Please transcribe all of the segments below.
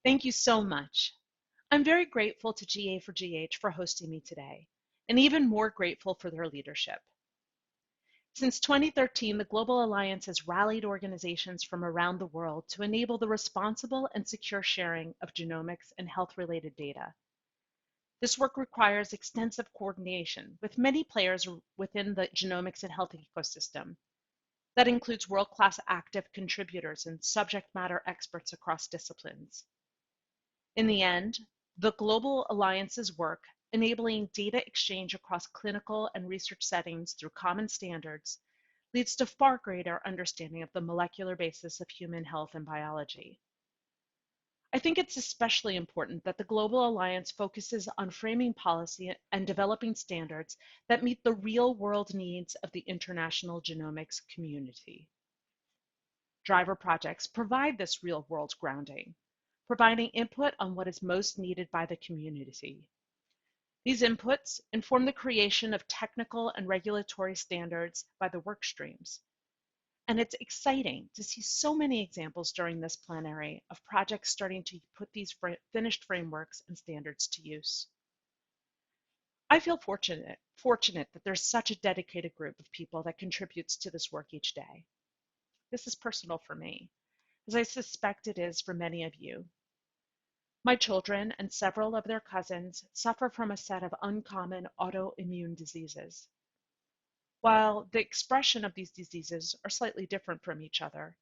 Thank you so much. I'm very grateful to GA4GH for hosting me today, and even more grateful for their leadership. Since 2013, the Global Alliance has rallied organizations from around the world to enable the responsible and secure sharing of genomics and health-related data. This work requires extensive coordination with many players within the genomics and health ecosystem. That includes world-class active contributors and subject matter experts across disciplines. In the end, the Global Alliance's work, enabling data exchange across clinical and research settings through common standards, leads to far greater understanding of the molecular basis of human health and biology. I think it's especially important that the Global Alliance focuses on framing policy and developing standards that meet the real-world needs of the international genomics community. Driver projects provide this real-world grounding, providing input on what is most needed by the community. These inputs inform the creation of technical and regulatory standards by the work streams. And it's exciting to see so many examples during this plenary of projects starting to put these finished frameworks and standards to use. I feel fortunate that there's such a dedicated group of people that contributes to this work each day. This is personal for me, as I suspect it is for many of you. My children and several of their cousins suffer from a set of uncommon autoimmune diseases. While the expression of these diseases are slightly different from each other,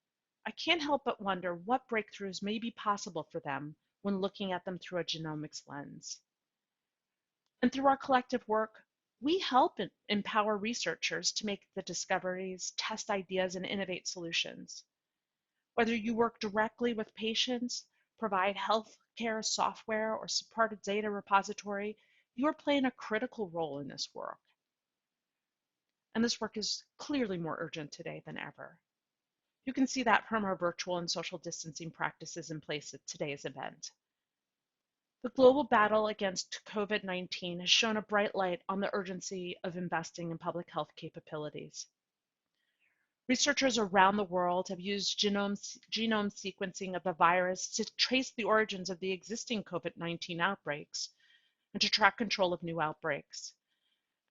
I can't help but wonder what breakthroughs may be possible for them when looking at them through a genomics lens. And through our collective work, we help empower researchers to make the discoveries, test ideas, and innovate solutions. Whether you work directly with patients, provide healthcare software, or support a data repository, you are playing a critical role in this work. And this work is clearly more urgent today than ever. You can see that from our virtual and social distancing practices in place at today's event. The global battle against COVID-19 has shown a bright light on the urgency of investing in public health capabilities. Researchers around the world have used genome sequencing of the virus to trace the origins of the existing COVID-19 outbreaks and to track control of new outbreaks.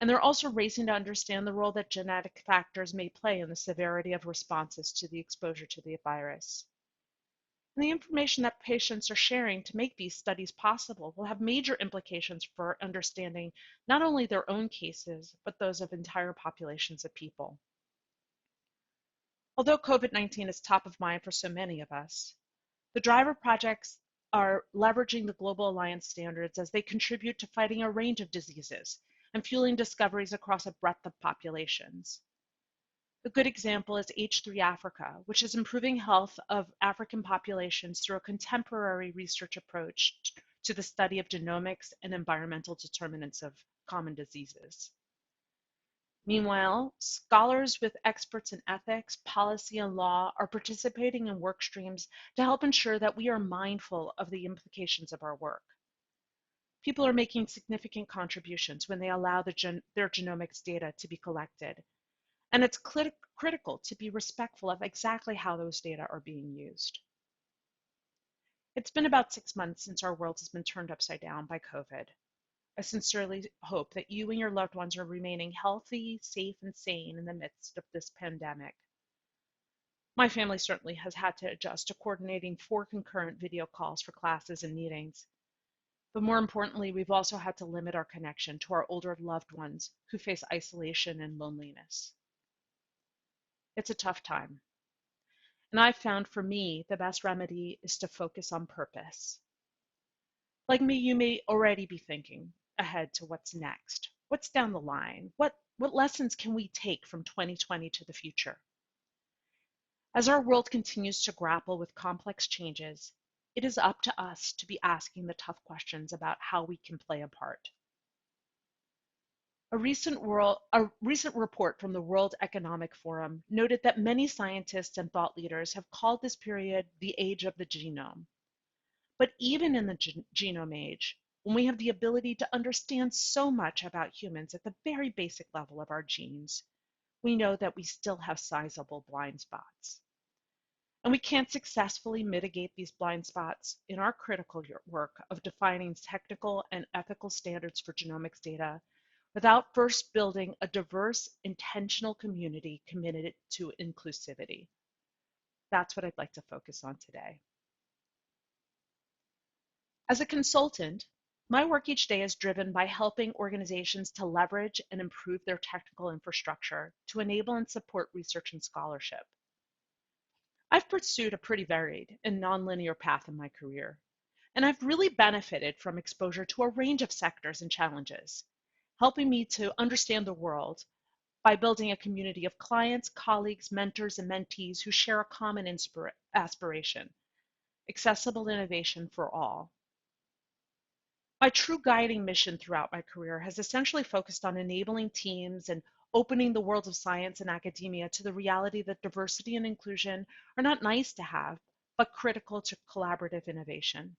And they're also racing to understand the role that genetic factors may play in the severity of responses to the exposure to the virus. And the information that patients are sharing to make these studies possible will have major implications for understanding not only their own cases, but those of entire populations of people. Although COVID-19 is top of mind for so many of us, the driver projects are leveraging the Global Alliance standards as they contribute to fighting a range of diseases and fueling discoveries across a breadth of populations. A good example is H3 Africa, which is improving health of African populations through a contemporary research approach to the study of genomics and environmental determinants of common diseases. Meanwhile, scholars with experts in ethics, policy, and law are participating in work streams to help ensure that we are mindful of the implications of our work. People are making significant contributions when they allow their genomics data to be collected. And it's critical to be respectful of exactly how those data are being used. It's been about 6 months since our world has been turned upside down by COVID. I sincerely hope that you and your loved ones are remaining healthy, safe, and sane in the midst of this pandemic. My family certainly has had to adjust to coordinating 4 concurrent video calls for classes and meetings. But more importantly, we've also had to limit our connection to our older loved ones who face isolation and loneliness. It's a tough time. And I've found for me, the best remedy is to focus on purpose. Like me, you may already be thinking ahead to what's next. What's down the line? What lessons can we take from 2020 to the future? As our world continues to grapple with complex changes, it is up to us to be asking the tough questions about how we can play a part. A recent report from the World Economic Forum noted that many scientists and thought leaders have called this period the age of the genome. But even in the genome age, when we have the ability to understand so much about humans at the very basic level of our genes, we know that we still have sizable blind spots. And we can't successfully mitigate these blind spots in our critical work of defining technical and ethical standards for genomics data without first building a diverse, intentional community committed to inclusivity. That's what I'd like to focus on today. As a consultant, my work each day is driven by helping organizations to leverage and improve their technical infrastructure to enable and support research and scholarship. I've pursued a pretty varied and nonlinear path in my career, and I've really benefited from exposure to a range of sectors and challenges, helping me to understand the world by building a community of clients, colleagues, mentors, and mentees who share a common aspiration: accessible innovation for all. My true guiding mission throughout my career has essentially focused on enabling teams and opening the world of science and academia to the reality that diversity and inclusion are not nice to have, but critical to collaborative innovation.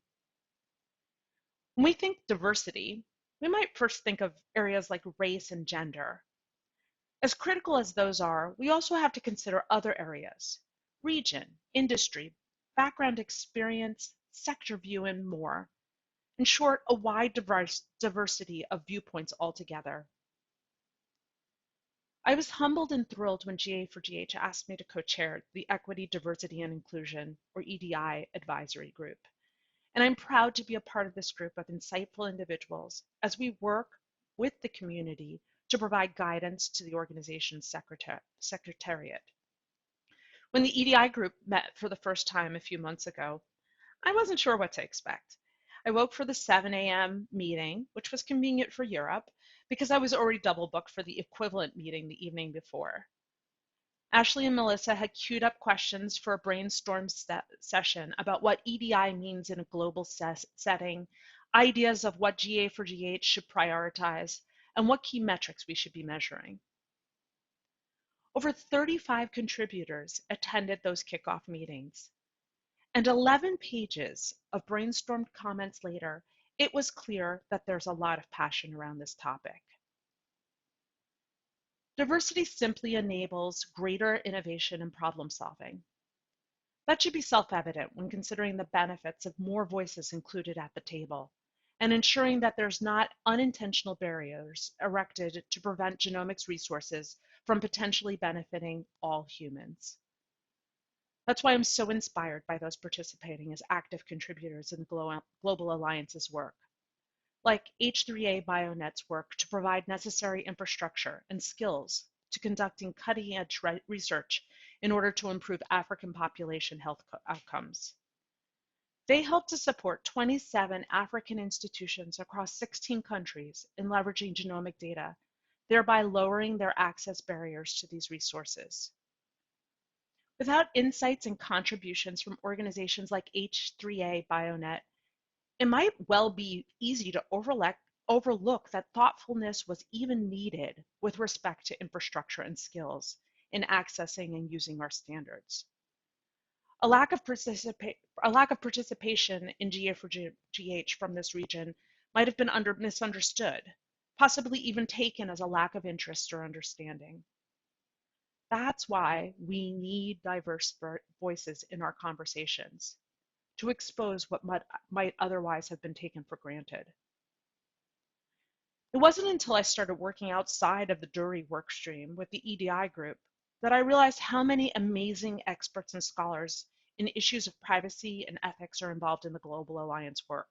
When we think diversity, we might first think of areas like race and gender. As critical as those are, we also have to consider other areas: region, industry, background experience, sector view, and more. In short, a wide diversity of viewpoints altogether. I was humbled and thrilled when GA4GH asked me to co-chair the Equity, Diversity, and Inclusion, or EDI, advisory group. And I'm proud to be a part of this group of insightful individuals as we work with the community to provide guidance to the organization's secretariat. When the EDI group met for the first time a few months ago, I wasn't sure what to expect. I woke for the 7 a.m. meeting, which was convenient for Europe, because I was already double booked for the equivalent meeting the evening before. Ashley and Melissa had queued up questions for a brainstorm session about what EDI means in a global setting, ideas of what GA4GH should prioritize, and what key metrics we should be measuring. Over 35 contributors attended those kickoff meetings. And 11 pages of brainstormed comments later, it was clear that there's a lot of passion around this topic. Diversity simply enables greater innovation and problem solving. That should be self-evident when considering the benefits of more voices included at the table and ensuring that there's not unintentional barriers erected to prevent genomics resources from potentially benefiting all humans. That's why I'm so inspired by those participating as active contributors in the Global Alliance's work, like H3A BioNet's work to provide necessary infrastructure and skills to conducting cutting-edge research in order to improve African population health outcomes. They help to support 27 African institutions across 16 countries in leveraging genomic data, thereby lowering their access barriers to these resources. Without insights and contributions from organizations like H3A BioNet, it might well be easy to overlook that thoughtfulness was even needed with respect to infrastructure and skills in accessing and using our standards. A lack of participation in GA4GH from this region might have been misunderstood, possibly even taken as a lack of interest or understanding. That's why we need diverse voices in our conversations to expose what might otherwise have been taken for granted. It wasn't until I started working outside of the Dury workstream with the EDI group that I realized how many amazing experts and scholars in issues of privacy and ethics are involved in the Global Alliance work.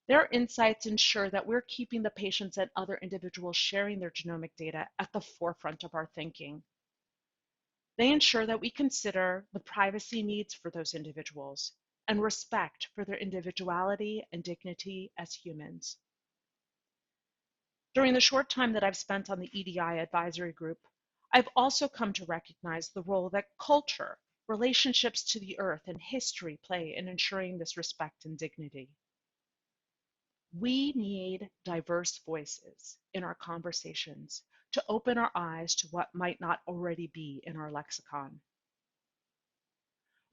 Their insights ensure that we're keeping the patients and other individuals sharing their genomic data at the forefront of our thinking. They ensure that we consider the privacy needs for those individuals and respect for their individuality and dignity as humans. During the short time that I've spent on the EDI advisory group, I've also come to recognize the role that culture, relationships to the earth, and history play in ensuring this respect and dignity. We need diverse voices in our conversations to open our eyes to what might not already be in our lexicon.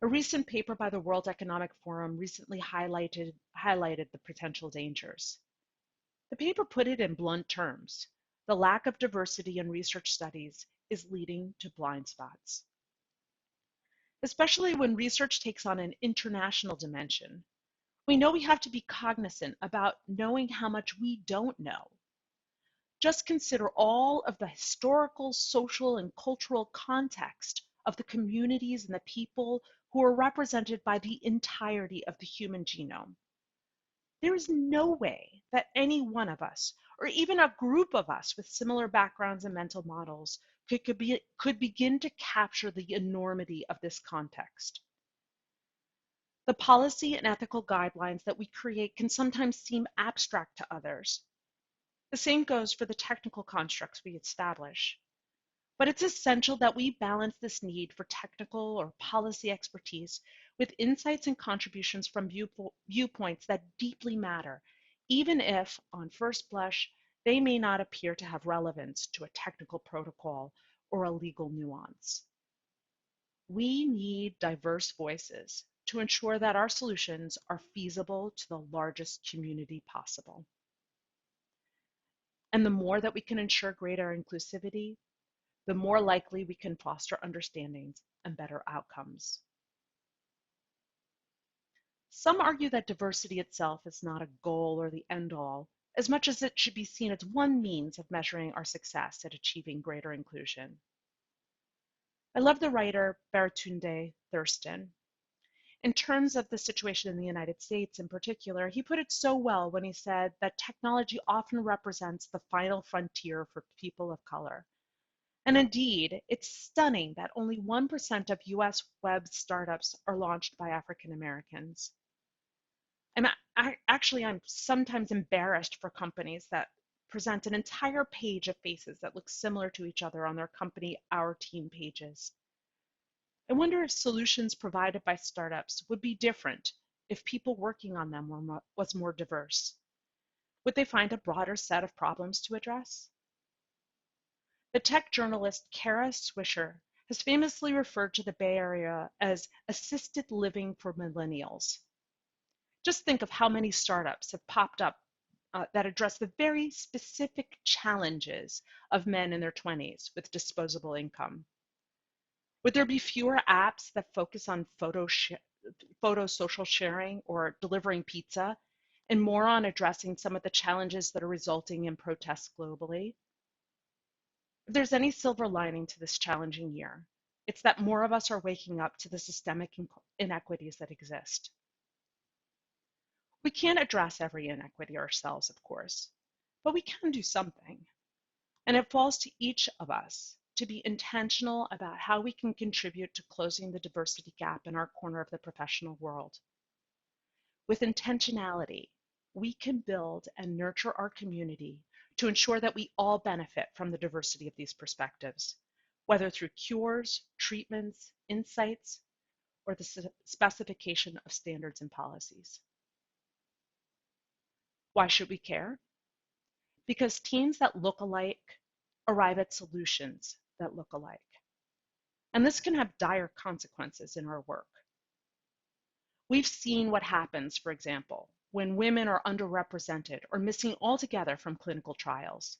A recent paper by the World Economic Forum recently highlighted the potential dangers. The paper put it in blunt terms: the lack of diversity in research studies is leading to blind spots. especially when research takes on an international dimension. We know we have to be cognizant about knowing how much we don't know. Just consider all of the historical, social, and cultural context of the communities and the people who are represented by the entirety of the human genome. There is no way that any one of us, or even a group of us with similar backgrounds and mental models, could begin to capture the enormity of this context. The policy and ethical guidelines that we create can sometimes seem abstract to others. The same goes for the technical constructs we establish. But it's essential that we balance this need for technical or policy expertise with insights and contributions from viewpoints that deeply matter, even if, on first blush, they may not appear to have relevance to a technical protocol or a legal nuance. We need diverse voices to ensure that our solutions are feasible to the largest community possible. And the more that we can ensure greater inclusivity, the more likely we can foster understandings and better outcomes. Some argue that diversity itself is not a goal or the end all, as much as it should be seen as one means of measuring our success at achieving greater inclusion. I love the writer Baratunde Thurston. In terms of the situation in the United States in particular, he put it so well when he said that technology often represents the final frontier for people of color. And indeed, it's stunning that only 1% of US web startups are launched by African Americans. I'm sometimes embarrassed for companies that present an entire page of faces that look similar to each other on their company Our Team pages. I wonder if solutions provided by startups would be different if people working on them was more diverse. Would they find a broader set of problems to address? The tech journalist Kara Swisher has famously referred to the Bay Area as assisted living for millennials. Just think of how many startups have popped up that address the very specific challenges of men in their 20s with disposable income. Would there be fewer apps that focus on photo social sharing or delivering pizza, and more on addressing some of the challenges that are resulting in protests globally? If there's any silver lining to this challenging year, it's that more of us are waking up to the systemic inequities that exist. We can't address every inequity ourselves, of course, but we can do something. And it falls to each of us to be intentional about how we can contribute to closing the diversity gap in our corner of the professional world. With intentionality, we can build and nurture our community to ensure that we all benefit from the diversity of these perspectives, whether through cures, treatments, insights, or the specification of standards and policies. Why should we care? Because teams that look alike arrive at solutions that look alike. And this can have dire consequences in our work. We've seen what happens, for example, when women are underrepresented or missing altogether from clinical trials.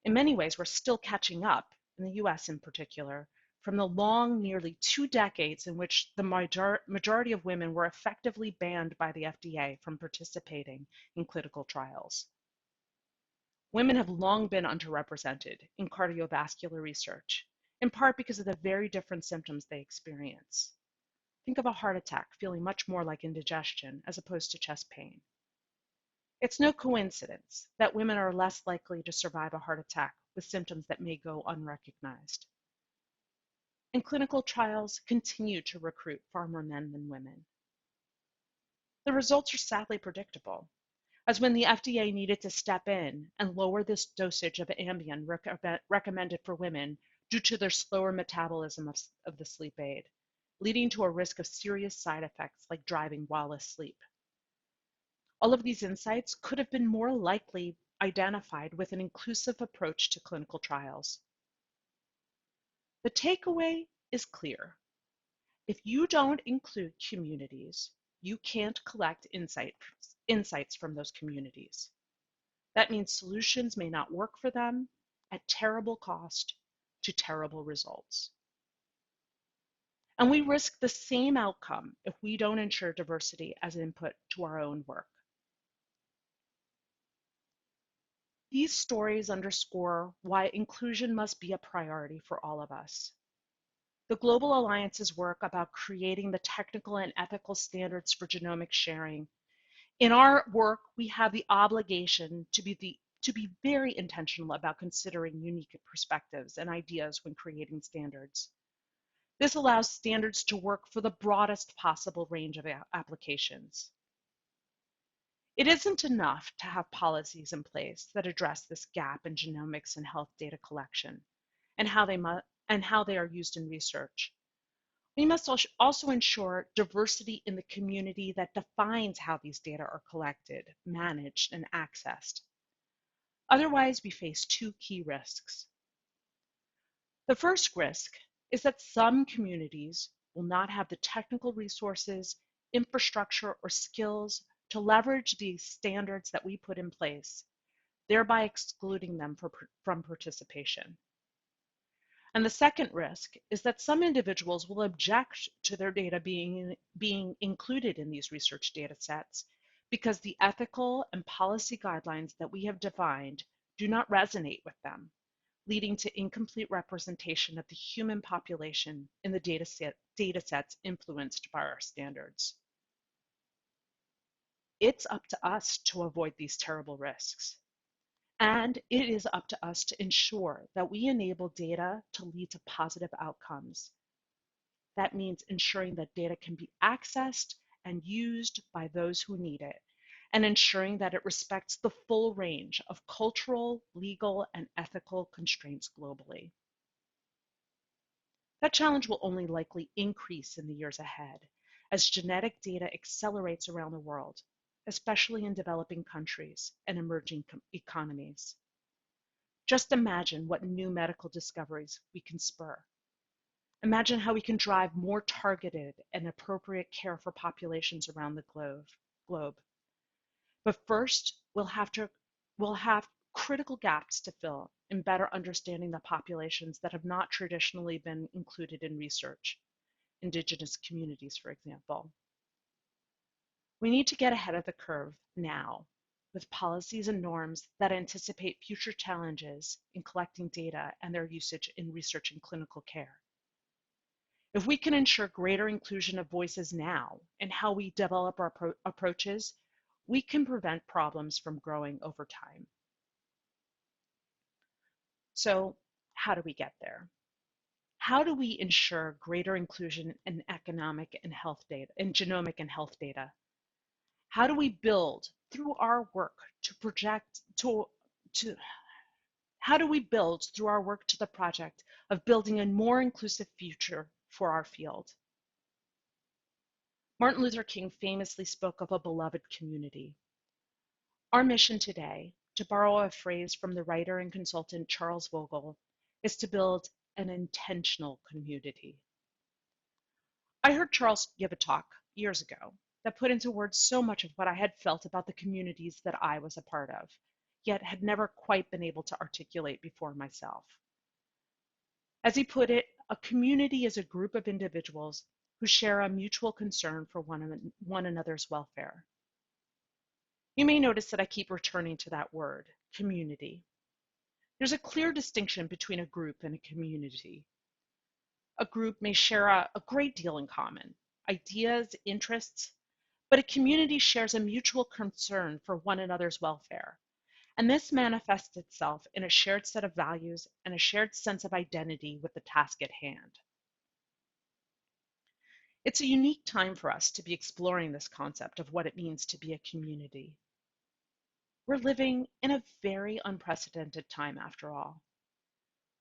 In many ways, we're still catching up, in the US in particular, from the long, nearly 2 decades in which the majority of women were effectively banned by the FDA from participating in clinical trials. Women have long been underrepresented in cardiovascular research, in part because of the very different symptoms they experience. Think of a heart attack feeling much more like indigestion as opposed to chest pain. It's no coincidence that women are less likely to survive a heart attack with symptoms that may go unrecognized. And clinical trials continue to recruit far more men than women. The results are sadly predictable, as when the FDA needed to step in and lower this dosage of Ambien recommended for women due to their slower metabolism of the sleep aid, leading to a risk of serious side effects like driving while asleep. All of these insights could have been more likely identified with an inclusive approach to clinical trials. The takeaway is clear. If you don't include communities, you can't collect insights from those communities. That means solutions may not work for them at terrible cost to terrible results. And we risk the same outcome if we don't ensure diversity as input to our own work. These stories underscore why inclusion must be a priority for all of us. The Global Alliance's work about creating the technical and ethical standards for genomic sharing. In our work, we have the obligation to be very intentional about considering unique perspectives and ideas when creating standards. This allows standards to work for the broadest possible range of applications. It isn't enough to have policies in place that address this gap in genomics and health data collection and how they are used in research. We must also ensure diversity in the community that defines how these data are collected, managed, and accessed. Otherwise, we face two key risks. The first risk is that some communities will not have the technical resources, infrastructure, or skills to leverage these standards that we put in place, thereby excluding them from participation. And the second risk is that some individuals will object to their data being included in these research data sets because the ethical and policy guidelines that we have defined do not resonate with them, leading to incomplete representation of the human population in the data sets influenced by our standards. It's up to us to avoid these terrible risks. And it is up to us to ensure that we enable data to lead to positive outcomes. That means ensuring that data can be accessed and used by those who need it, and ensuring that it respects the full range of cultural, legal, and ethical constraints globally. That challenge will only likely increase in the years ahead as genetic data accelerates around the world, especially in developing countries and emerging economies. Just imagine what new medical discoveries we can spur. Imagine how we can drive more targeted and appropriate care for populations around the globe. But first, we'll have critical gaps to fill in better understanding the populations that have not traditionally been included in research, Indigenous communities, for example. We need to get ahead of the curve now with policies and norms that anticipate future challenges in collecting data and their usage in research and clinical care. If we can ensure greater inclusion of voices now in how we develop our approaches, we can prevent problems from growing over time. So, how do we get there? How do we ensure greater inclusion in economic and health data, in genomic and health data? How do we build through our work how do we build through our work to the project of building a more inclusive future for our field? Martin Luther King famously spoke of a beloved community. Our mission today, to borrow a phrase from the writer and consultant Charles Vogel, is to build an intentional community. I heard Charles give a talk years ago that put into words so much of what I had felt about the communities that I was a part of, yet had never quite been able to articulate before myself. As he put it, a community is a group of individuals who share a mutual concern for one another's welfare. You may notice that I keep returning to that word, community. There's a clear distinction between a group and a community. A group may share a great deal in common, ideas, interests, but a community shares a mutual concern for one another's welfare. And this manifests itself in a shared set of values and a shared sense of identity with the task at hand. It's a unique time for us to be exploring this concept of what it means to be a community. We're living in a very unprecedented time after all.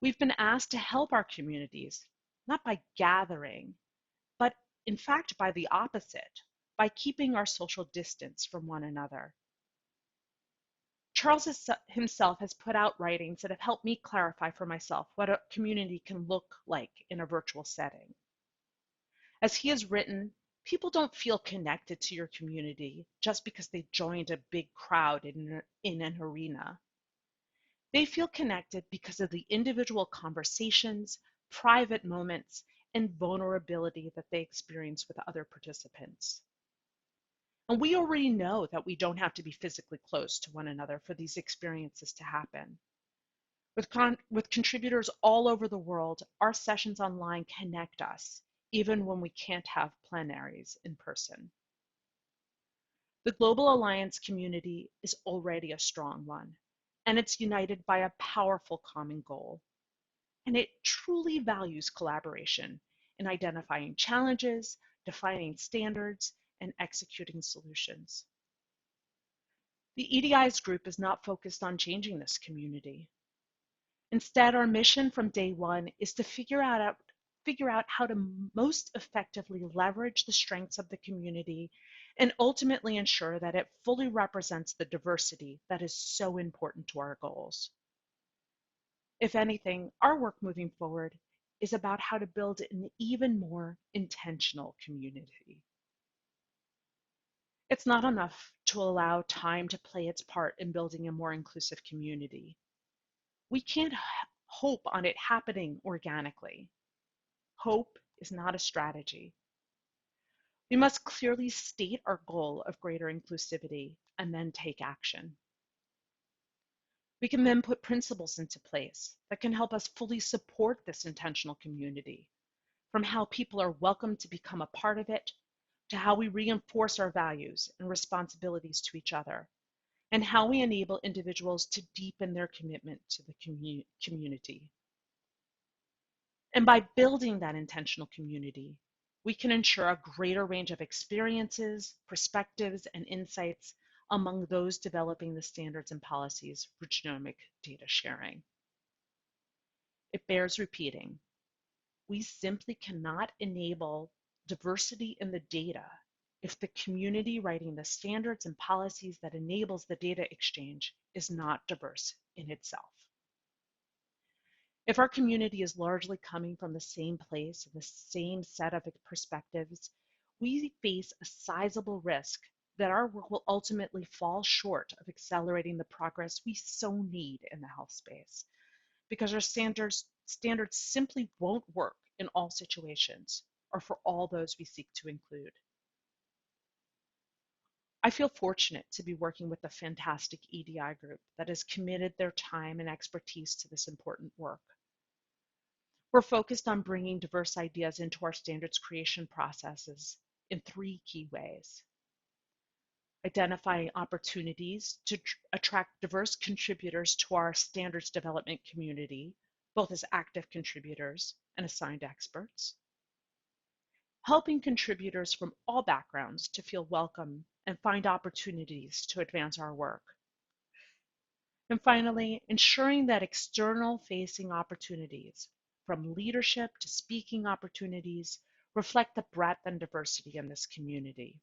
We've been asked to help our communities, not by gathering, but in fact by the opposite, by keeping our social distance from one another. Charles himself has put out writings that have helped me clarify for myself what a community can look like in a virtual setting. As he has written, people don't feel connected to your community just because they joined a big crowd in an arena. They feel connected because of the individual conversations, private moments, and vulnerability that they experience with other participants. And we already know that we don't have to be physically close to one another for these experiences to happen. With contributors all over the world, our sessions online connect us, even when we can't have plenaries in person. The Global Alliance community is already a strong one, and it's united by a powerful common goal. And it truly values collaboration in identifying challenges, defining standards, and executing solutions. The EDI's group is not focused on changing this community. Instead, our mission from day one is to figure out how to most effectively leverage the strengths of the community and ultimately ensure that it fully represents the diversity that is so important to our goals. If anything, our work moving forward is about how to build an even more intentional community. It's not enough to allow time to play its part in building a more inclusive community. We can't hope on it happening organically. Hope is not a strategy. We must clearly state our goal of greater inclusivity and then take action. We can then put principles into place that can help us fully support this intentional community, from how people are welcome to become a part of it, to how we reinforce our values and responsibilities to each other, and how we enable individuals to deepen their commitment to the community. And by building that intentional community, we can ensure a greater range of experiences, perspectives, and insights among those developing the standards and policies for genomic data sharing. It bears repeating. We simply cannot enable diversity in the data if the community writing the standards and policies that enables the data exchange is not diverse in itself. If our community is largely coming from the same place and the same set of perspectives, we face a sizable risk that our work will ultimately fall short of accelerating the progress we so need in the health space, because our standards simply won't work in all situations or for all those we seek to include. I feel fortunate to be working with a fantastic EDI group that has committed their time and expertise to this important work. We're focused on bringing diverse ideas into our standards creation processes in 3 key ways: identifying opportunities to attract diverse contributors to our standards development community, both as active contributors and assigned experts; helping contributors from all backgrounds to feel welcome and find opportunities to advance our work; and finally, ensuring that external-facing opportunities, from leadership to speaking opportunities, reflect the breadth and diversity in this community.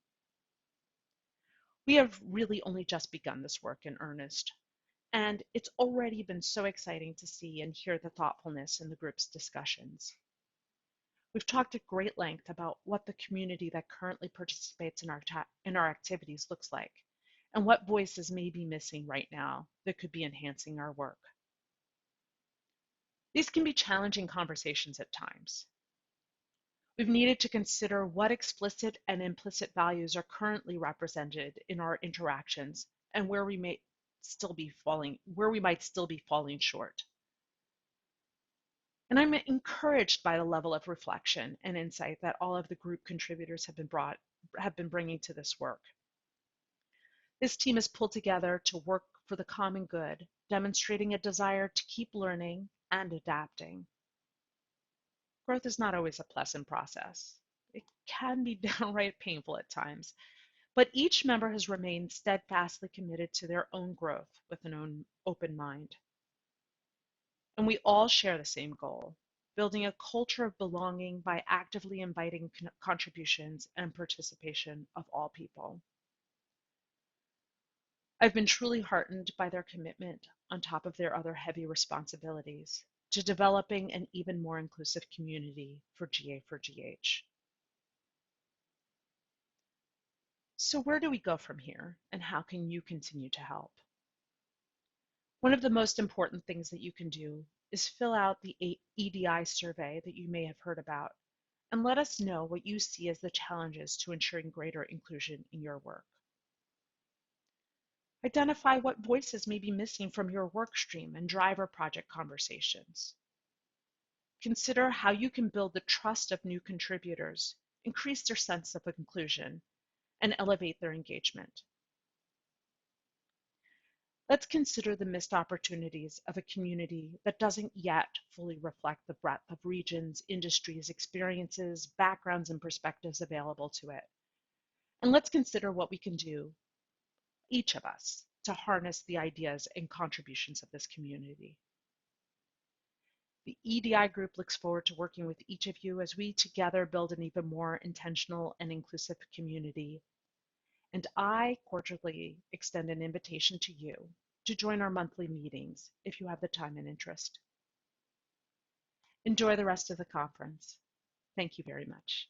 We have really only just begun this work in earnest, and it's already been so exciting to see and hear the thoughtfulness in the group's discussions. We've talked at great length about what the community that currently participates in our activities looks like, and what voices may be missing right now that could be enhancing our work. These can be challenging conversations at times. We've needed to consider what explicit and implicit values are currently represented in our interactions and where we might still be falling short. And I'm encouraged by the level of reflection and insight that all of the group contributors have been bringing to this work. This team is pulled together to work for the common good, demonstrating a desire to keep learning and adapting. Growth is not always a pleasant process. It can be downright painful at times, but each member has remained steadfastly committed to their own growth with an open mind. And we all share the same goal: building a culture of belonging by actively inviting contributions and participation of all people. I've been truly heartened by their commitment, on top of their other heavy responsibilities, to developing an even more inclusive community for GA4GH. So where do we go from here, and how can you continue to help? One of the most important things that you can do is fill out the EDI survey that you may have heard about and let us know what you see as the challenges to ensuring greater inclusion in your work. Identify what voices may be missing from your work stream and driver project conversations. Consider how you can build the trust of new contributors, increase their sense of inclusion, and elevate their engagement. Let's consider the missed opportunities of a community that doesn't yet fully reflect the breadth of regions, industries, experiences, backgrounds, and perspectives available to it. And let's consider what we can do, each of us, to harness the ideas and contributions of this community. The EDI group looks forward to working with each of you as we together build an even more intentional and inclusive community. And I cordially extend an invitation to you to join our monthly meetings if you have the time and interest. Enjoy the rest of the conference. Thank you very much.